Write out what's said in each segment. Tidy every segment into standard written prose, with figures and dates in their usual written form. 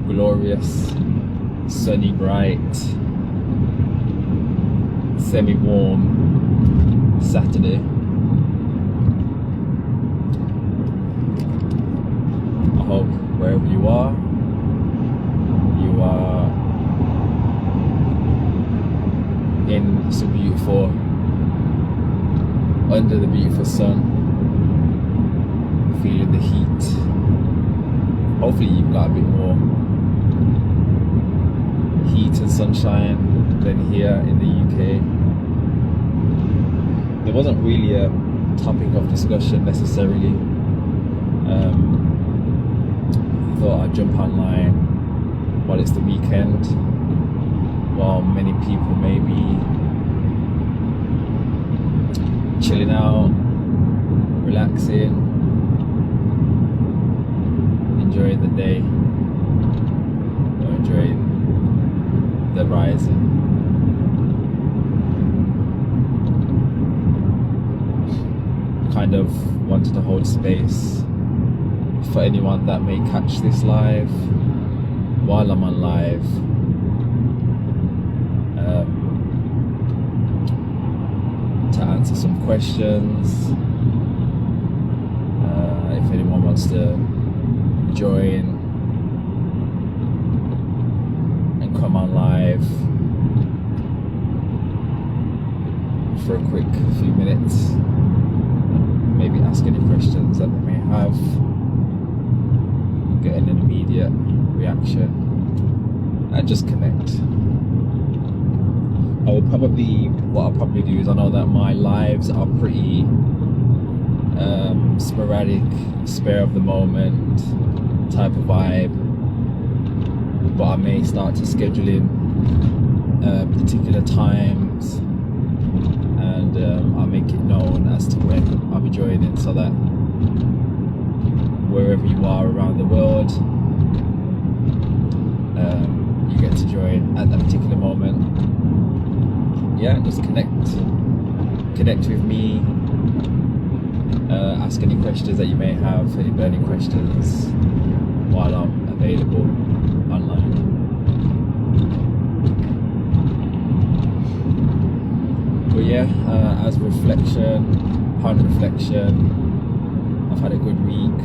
glorious, sunny, bright, semi-warm Saturday. I hope wherever you are in some beautiful, under the beautiful sun, feeling the heat. Hopefully you've got a bit more heat and sunshine than here in the UK. There wasn't really a topic of discussion necessarily. Thought I'd jump online while it's the weekend, while many people may be chilling out, relaxing, enjoying the day, or enjoying the rising. Kind of wanted to hold space for anyone that may catch this live while I'm on live. To answer some questions. If anyone wants to join and come on live for a quick few minutes, maybe ask any questions that they may have, get an immediate reaction, and just connect. What I'll probably do is, I know that my lives are pretty sporadic, spare of the moment type of vibe, but I may start to schedule in particular times, and I'll make it known as to when I'll be joining, so that wherever you are around the world, you get to join at that particular moment. Yeah, just connect with me, ask any questions that you may have, any burning questions, while I'm available online. But yeah, as upon reflection, I've had a good week.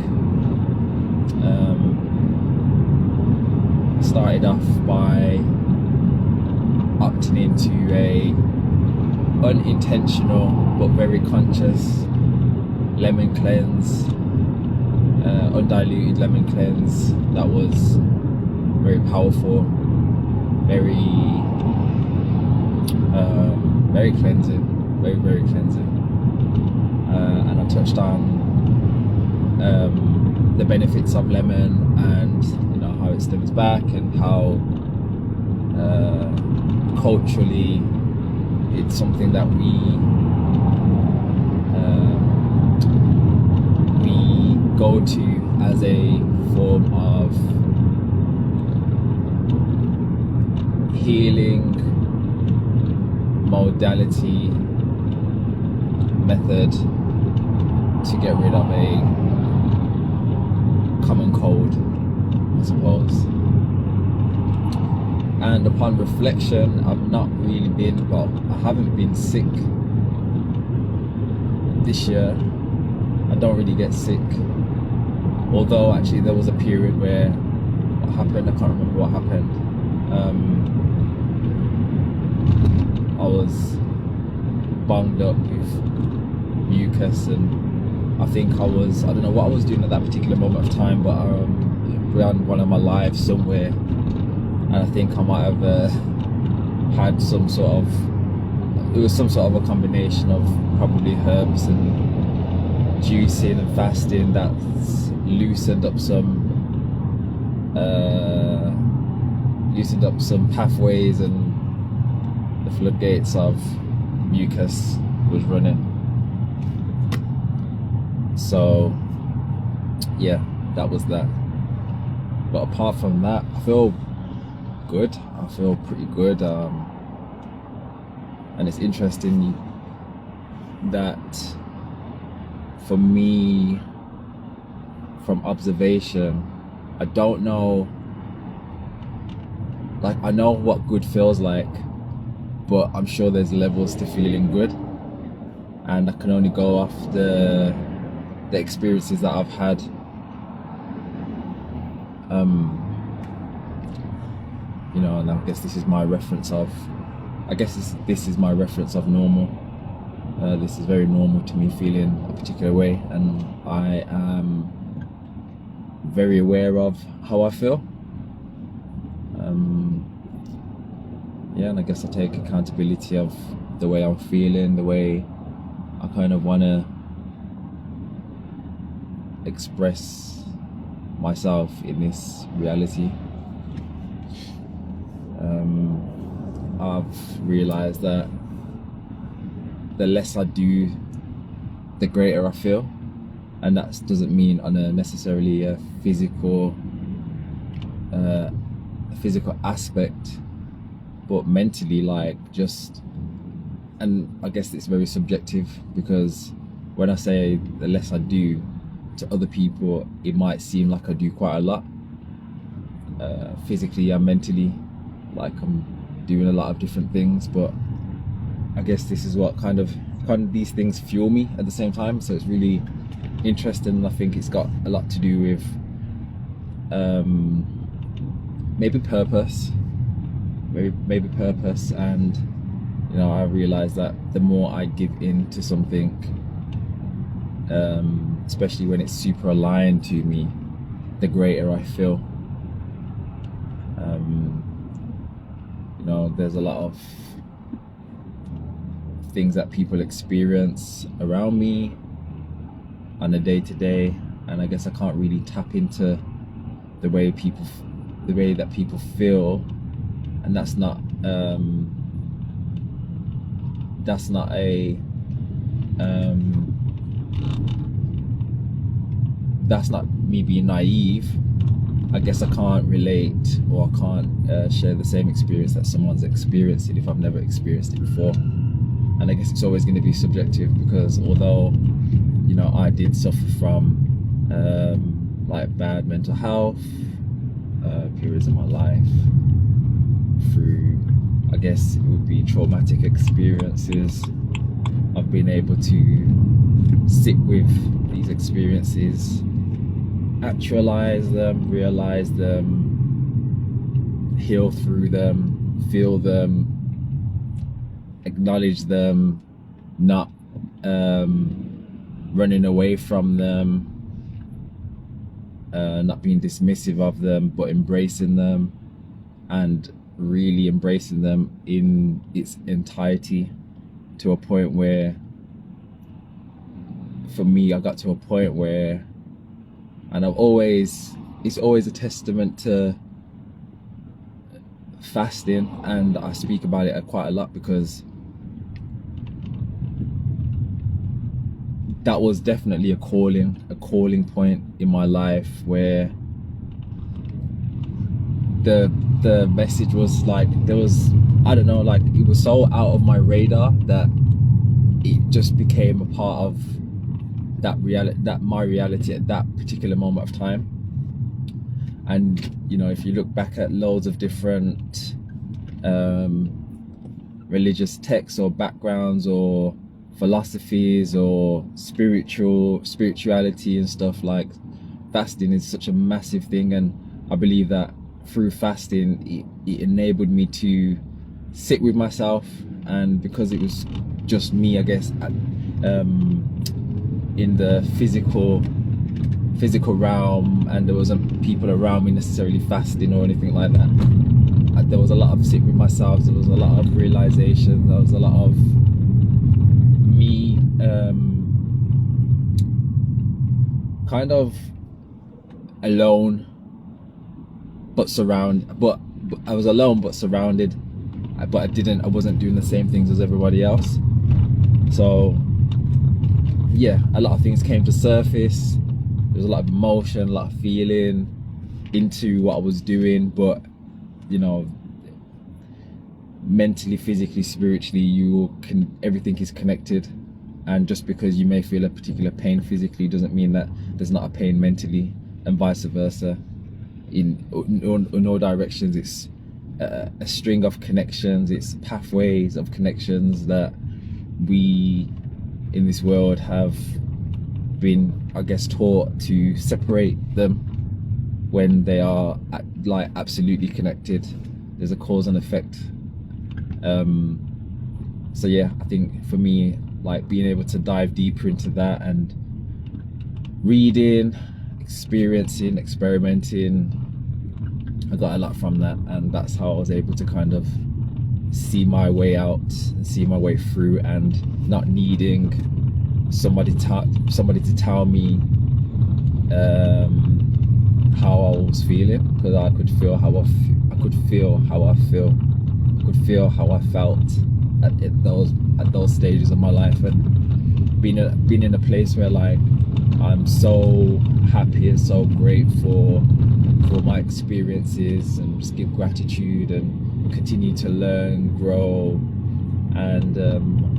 Started off by opting into a unintentional but very conscious lemon cleanse, undiluted lemon cleanse that was very powerful, very cleansing, very cleansing, and I touched on the benefits of lemon, and how it stems back, and how culturally it's something that we go to as a form of healing modality, method to get rid of a common cold, I suppose. And upon reflection, I haven't been sick this year. I don't really get sick, although actually there was a period where what happened, I can't remember what happened. I was bunged up with mucus, and I think I don't know what I was doing at that particular moment of time, but around one of my lives somewhere, and I think I might have had some sort of a combination of probably herbs and juicing and fasting that's loosened up some pathways, and the floodgates of mucus was running. So yeah, that was that. But apart from that, I feel good. I feel pretty good. And it's interesting that for me, from observation, I don't know like I know what good feels like, but I'm sure there's levels to feeling good, and I can only go off the experiences that I've had. You know, and I guess this is my reference of, this is my reference of normal. This is very normal to me, feeling a particular way, and I am very aware of how I feel. Yeah, and I guess I take accountability of the way I'm feeling, the way I kind of want to express myself in this reality. I've realized that the less I do, the greater I feel, and that doesn't mean on a necessarily a physical aspect, but mentally, like just, and I guess it's very subjective, because when I say the less I do, to other people it might seem like I do quite a lot, physically and mentally, like I'm doing a lot of different things, but I guess this is what kind of these things fuel me at the same time. So it's really interesting, and I think it's got a lot to do with maybe purpose, and you know, I realize that the more I give in to something, especially when it's super aligned to me, the greater I feel. You know, there's a lot of things that people experience around me on a day-to-day, and I guess I can't really tap into the way that people feel, and that's not me being naive. I guess I can't relate, or I can't share the same experience that someone's experiencing if I've never experienced it before. And I guess it's always going to be subjective, because although, you know, I did suffer from like bad mental health periods in my life, through, I guess it would be traumatic experiences, I've been able to sit with these experiences, actualize them, realize them, heal through them, feel them, acknowledge them, not running away from them, not being dismissive of them, but embracing them, and really embracing them in its entirety, to a point where, for me, I got to a point where, and it's always a testament to fasting, and I speak about it quite a lot, because that was definitely a calling point in my life, where the message was like, there was, I don't know, like it was so out of my radar that it just became a part of my reality at that particular moment of time. And you know, if you look back at loads of different religious texts or backgrounds or philosophies or spirituality and stuff, like fasting is such a massive thing, and I believe that through fasting it enabled me to sit with myself, and because it was just me, I guess, in the physical realm, and there wasn't people around me necessarily fasting or anything like that, there was a lot of sit with myself, there was a lot of realization, there was a lot of me kind of alone but I was alone but surrounded, but I wasn't doing the same things as everybody else. So yeah, a lot of things came to surface. There was a lot of emotion, a lot of feeling into what I was doing, but you know, mentally, physically, spiritually, everything is connected. And just because you may feel a particular pain physically doesn't mean that there's not a pain mentally, and vice versa. In all directions, it's a string of connections. It's pathways of connections that we in this world have been, I guess, taught to separate them when they are like absolutely connected. There's a cause and effect. So yeah, I think for me, like being able to dive deeper into that and reading, experiencing, experimenting, I got a lot from that, and that's how I was able to kind of see my way out and see my way through, and not needing somebody to tell me how I was feeling, because I could feel how I felt at those stages of my life. And being in a place where like I'm so happy and so grateful for my experiences, and just give gratitude and continue to learn, grow, and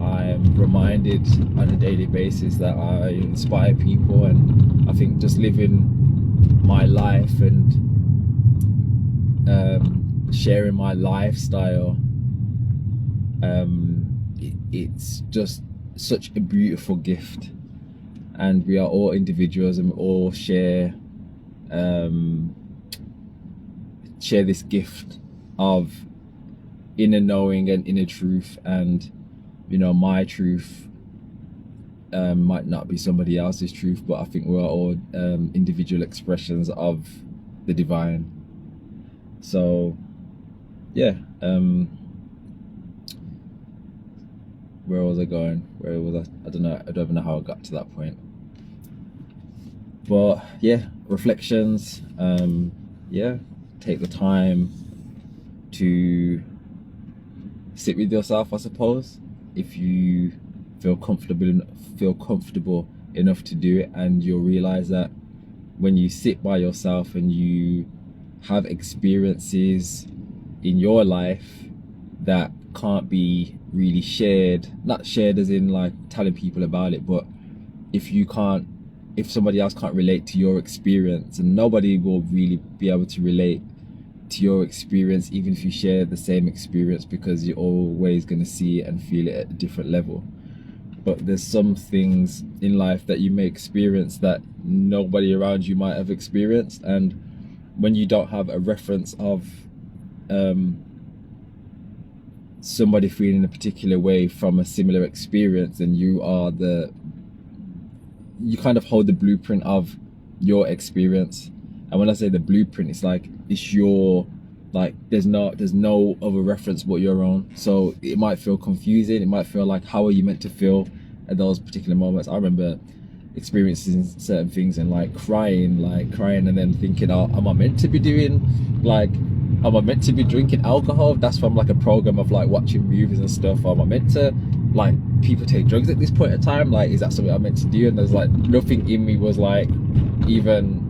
I'm reminded on a daily basis that I inspire people. And I think just living my life and sharing my lifestyle, it's just such a beautiful gift. And we are all individuals, and we all share this gift of inner knowing and inner truth. And you know, my truth might not be somebody else's truth, but I think we're all individual expressions of the divine. So yeah, where was I going? Where was I? I don't know. I don't even know how I got to that point. But yeah, reflections. Yeah, take the time to sit with yourself, I suppose, if you feel comfortable enough to do it. And you'll realize that when you sit by yourself and you have experiences in your life that can't be really shared, not shared as in like telling people about it, but if somebody else can't relate to your experience, and nobody will really be able to relate to your experience even if you share the same experience, because you're always going to see it and feel it at a different level. But there's some things in life that you may experience that nobody around you might have experienced, and when you don't have a reference of somebody feeling a particular way from a similar experience, and you kind of hold the blueprint of your experience. And when I say the blueprint, it's like it's your, like there's no other reference but your own. So it might feel confusing, it might feel like, how are you meant to feel at those particular moments? I remember experiencing certain things and like crying and then thinking, oh, am I meant to be drinking alcohol? That's from like a program of like watching movies and stuff. Or am I meant to, like, people take drugs at this point in time? Like, is that something I'm meant to do? And there's like nothing in me was like even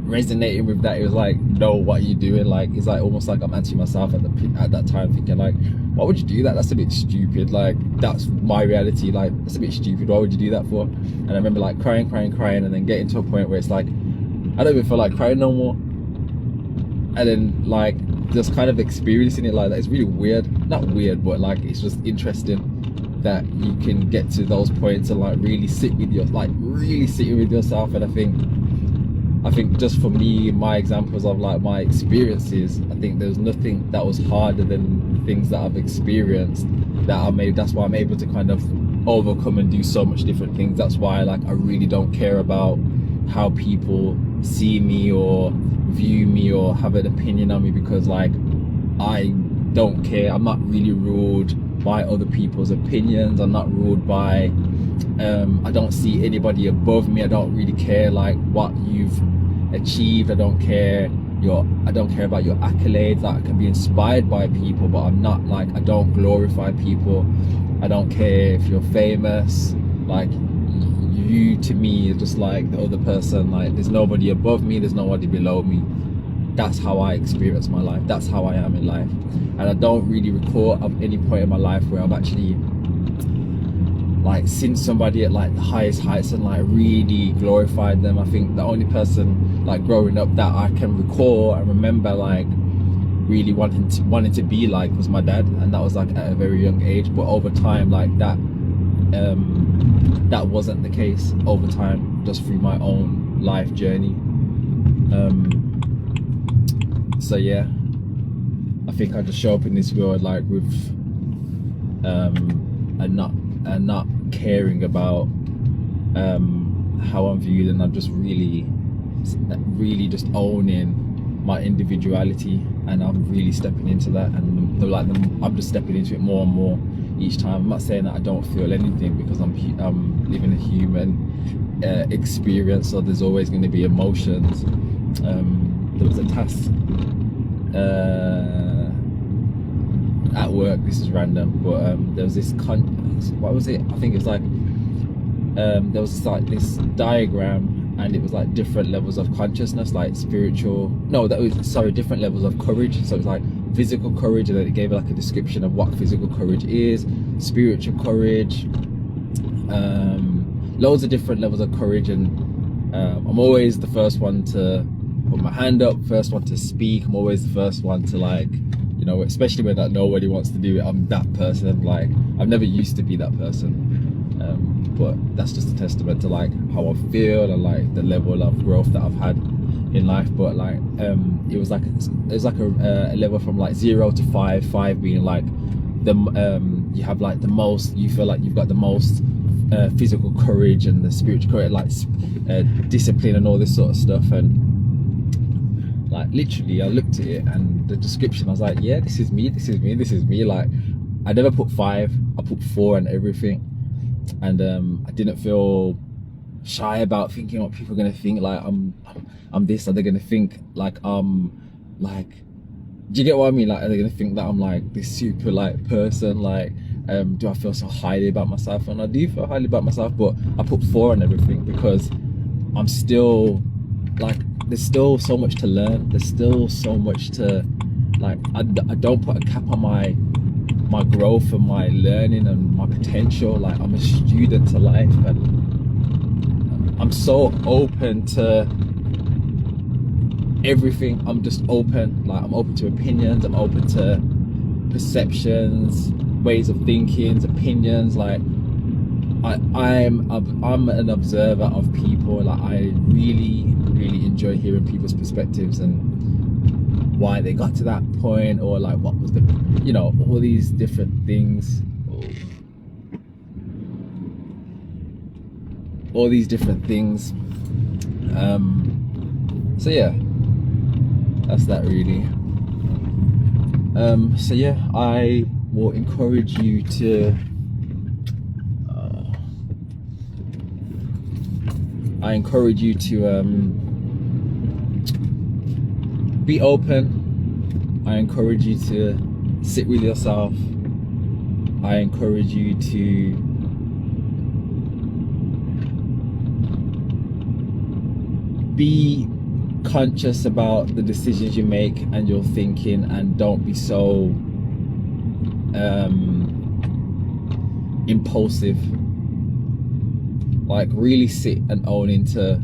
resonating with that. It was like, no, what are you doing? Like, it's like almost like I'm answering myself at that time, thinking like, why would you do that? That's a bit stupid. Like, that's my reality. Like, that's a bit stupid. Why would you do that for? And I remember like crying, and then getting to a point where it's like, I don't even feel like crying no more. And then like just kind of experiencing it like that. It's really weird. Not weird, but like it's just interesting that you can get to those points and like really sit with yourself. And I think just for me, my examples of like my experiences, I think there's nothing that was harder than things that I've experienced that's why I'm able to kind of overcome and do so much different things. That's why like I really don't care about how people see me or view me or have an opinion on me, because like I don't care. I'm not really ruled by other people's opinions. I'm not ruled by I don't see anybody above me. I don't really care like what you've achieved. I don't care about your accolades. Like, I can be inspired by people, but I'm not like, I don't glorify people. I don't care if you're famous. Like, you to me is just like the other person. Like, there's nobody above me, there's nobody below me. That's how I experience my life. That's how I am in life. And I don't really recall of any point in my life where I've actually like seen somebody at like the highest heights and like really glorified them. I think the only person like growing up that I can recall and remember like really wanting to be like was my dad, and that was like at a very young age. But over time, like that wasn't the case over time, just through my own life journey. So yeah, I think I just show up in this world like with and not caring about how I'm viewed, and I'm just really just owning my individuality, and I'm really stepping into that, and I'm just stepping into it more and more each time. I'm not saying that I don't feel anything, because I'm living a human experience, so there's always going to be emotions. There was a task at work, this is random, but there was this what was it? I think it was like there was like this diagram, and it was like different levels of consciousness, like spiritual, no, that was, sorry, different levels of courage. So it was like physical courage, and then it gave like a description of what physical courage is, spiritual courage, loads of different levels of courage. And I'm always the first one to put my hand up, first one to speak. I'm always the first one to, like, you know, especially when like nobody wants to do it, I'm that person. Like, I've never used to be that person, but that's just a testament to like how I feel and like the level of growth that I've had in life. But like it was like a level from like 0 to 5, 5 being like the you have like the most, you feel like you've got the most physical courage and the spiritual courage, like discipline and all this sort of stuff. And like literally I looked at it and the description, I was like, yeah, this is me. Like, I never put 5, I put 4 and everything. And I didn't feel shy about thinking what people are gonna think, like I'm this, are they gonna think like like, do you get what I mean? Like, are they gonna think that I'm like this super like person? Like, do I feel so highly about myself? And I do feel highly about myself, but I put 4 and everything because I'm still like, there's still so much to learn, there's still so much to like, I don't put a cap on my growth and my learning and my potential. Like, I'm a student to life, and I'm so open to everything. I'm just open, like I'm open to opinions, I'm open to perceptions, ways of thinking, opinions. Like, I'm an observer of people. Like, I really enjoy hearing people's perspectives and why they got to that point, or like what was the, you know, all these different things, so yeah, that's that really. So yeah, I will encourage you to be open. I encourage you to sit with yourself. I encourage you to be conscious about the decisions you make and your thinking, and don't be so impulsive. Like, really sit and own into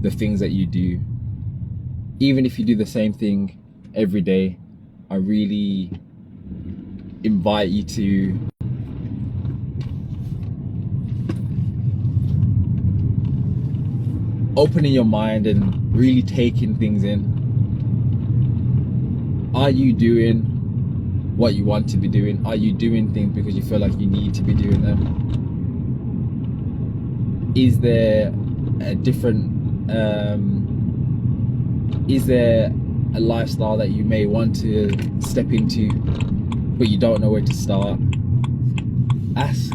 the things that you do. Even if you do the same thing every day, I really invite you to opening your mind and really taking things in. Are you doing what you want to be doing? Are you doing things because you feel like you need to be doing them? Is there a different is there a lifestyle that you may want to step into but you don't know where to start? Ask.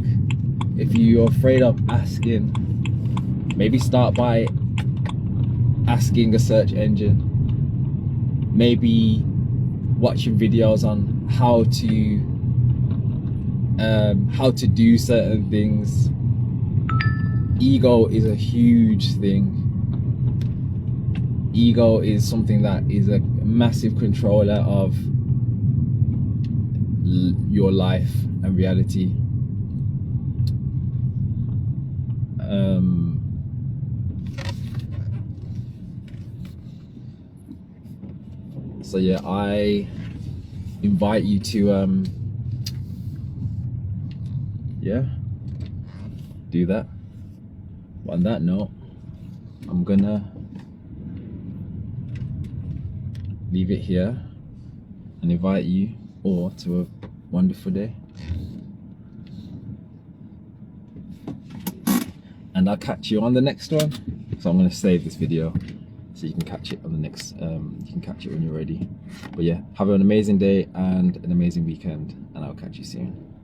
If you're afraid of asking, maybe start by asking a search engine, maybe watching videos on how to do certain things. Ego is a huge thing. Ego is something that is a massive controller of your life and reality. So yeah, I invite you to yeah, do that. But on that note, I'm gonna leave it here and invite you all to a wonderful day. And I'll catch you on the next one. So I'm gonna save this video so you can catch it on the next, you can catch it when you're ready. But yeah, have an amazing day and an amazing weekend, and I'll catch you soon.